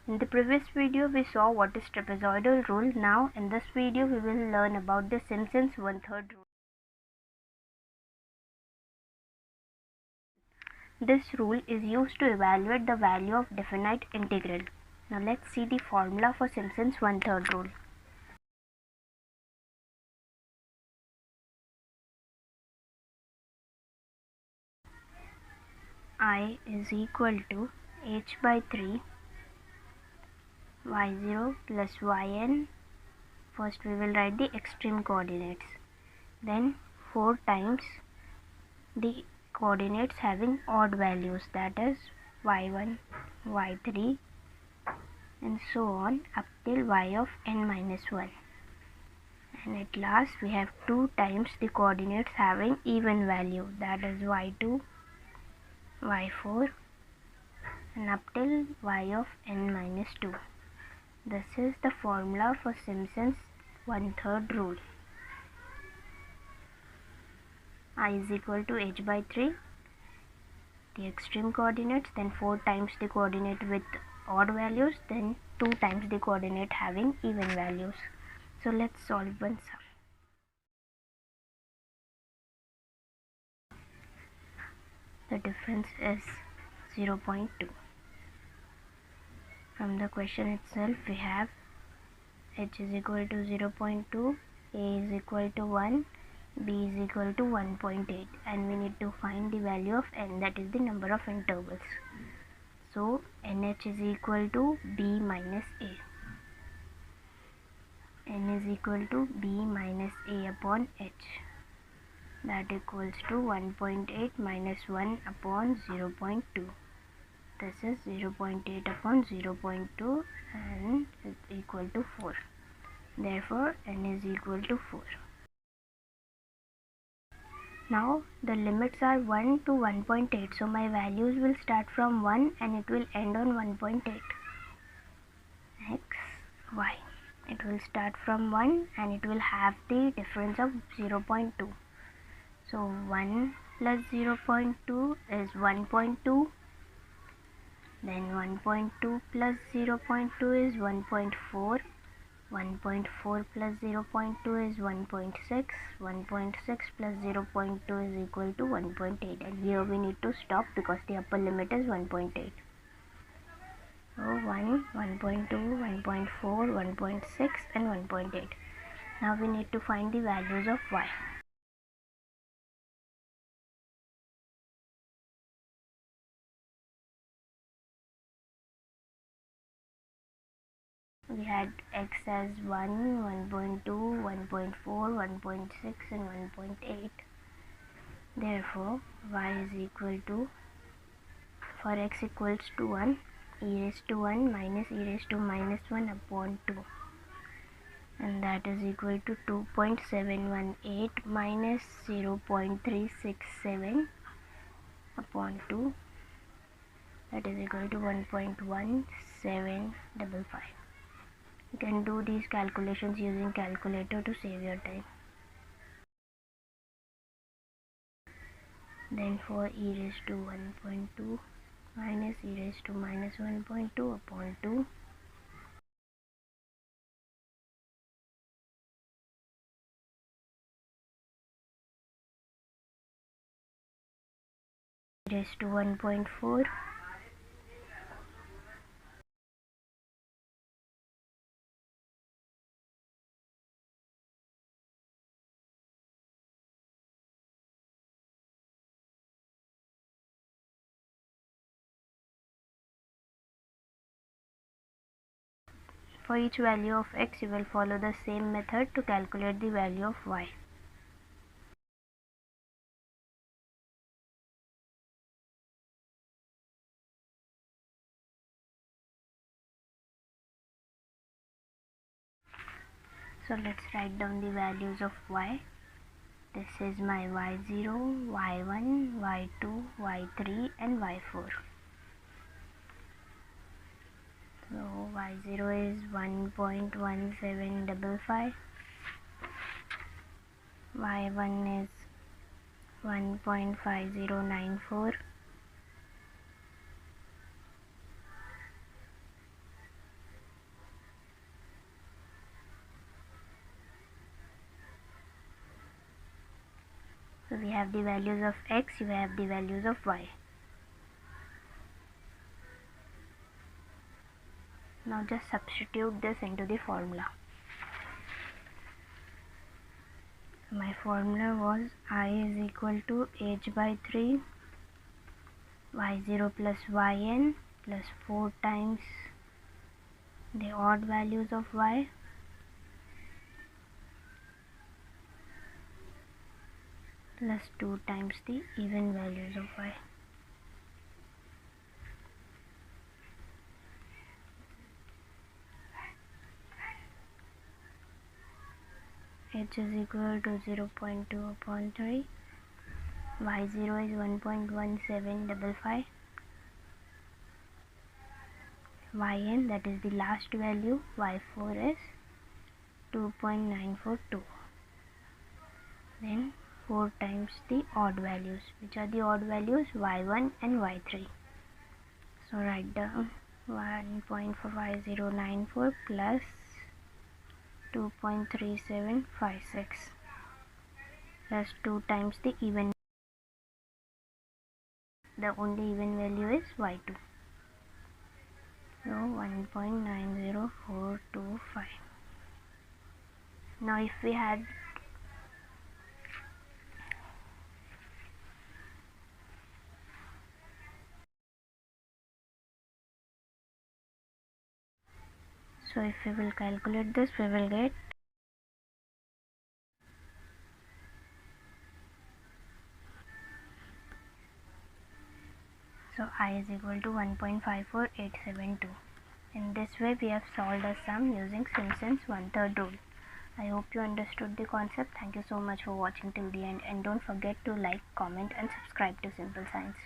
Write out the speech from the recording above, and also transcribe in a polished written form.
In the previous video, we saw what is trapezoidal rule. Now, in this video, we will learn about the Simpson's one-third rule. This rule is used to evaluate the value of definite integral. Now, let's see the formula for Simpson's one-third rule. I is equal to h by 3 y0 plus yn. First we will write the extreme coordinates, then 4 times the coordinates having odd values, that is y1, y3 and so on up till y of n minus 1, and at last we have 2 times the coordinates having even value, that is y2, y4 and up till y of n minus 2. This is the formula for Simpson's one-third rule. I is equal to h by 3, the extreme coordinates, then 4 times the coordinate with odd values, then 2 times the coordinate having even values. So let's solve one sum. The difference is 0.2. From the question itself we have h is equal to 0.2, a is equal to 1, b is equal to 1.8, and we need to find the value of n, that is the number of intervals. So nh is equal to b minus a. N is equal to b minus a upon h, that equals to 1.8 minus 1 upon 0.2. This is 0.8 upon 0.2 and is equal to 4. Therefore n is equal to 4. Now the limits are 1 to 1.8, so my values will start from 1 and it will end on 1.8. X, y. It will start from 1 and it will have the difference of 0.2. So 1 plus 0.2 is 1.2. Then 1.2 plus 0.2 is 1.4. 1.4 plus 0.2 is 1.6. 1.6 plus 0.2 is equal to 1.8, and here we need to stop because the upper limit is 1.8. So 1, 1.2, 1.4, 1.6 and 1.8. Now we need to find the values of y. We had x as 1, 1.2, 1.4, 1.6 and 1.8. Therefore, y is equal to, for x equals to 1, e raised to 1 minus e raised to minus 1 upon 2. And that is equal to 2.718 minus 0.367 upon 2. That is equal to 1.1755. You can do these calculations using calculator to save your time. Then for e raised to 1.2 minus e raised to minus 1.2 upon 2. E raised to 1.4. For each value of x, you will follow the same method to calculate the value of y. So let's write down the values of y. This is my y0, y1, y2, y3 and y4. So y0 is 1.1755, y1 is 1.5094, So we have the values of x, you have the values of y. Now just substitute this into the formula. My formula was I is equal to h by 3 y0 plus yn plus 4 times the odd values of y plus 2 times the even values of y. H is equal to 0.2 upon 3, y0 is 1.1755, yn, that is the last value, y4 is 2.942. Then 4 times the odd values. Which are the odd values? y1 and y3. So write down 1.5094 plus 2.3756 plus 2 times the even. The only even value is y2. So 1.90425. Now if we had so if we will calculate this, we will get so I is equal to 1.54872. In this way we have solved a sum using Simpson's 1/3 rule. I hope you understood the concept. Thank you so much for watching till the end, and don't forget to like, comment and subscribe to Simple Science.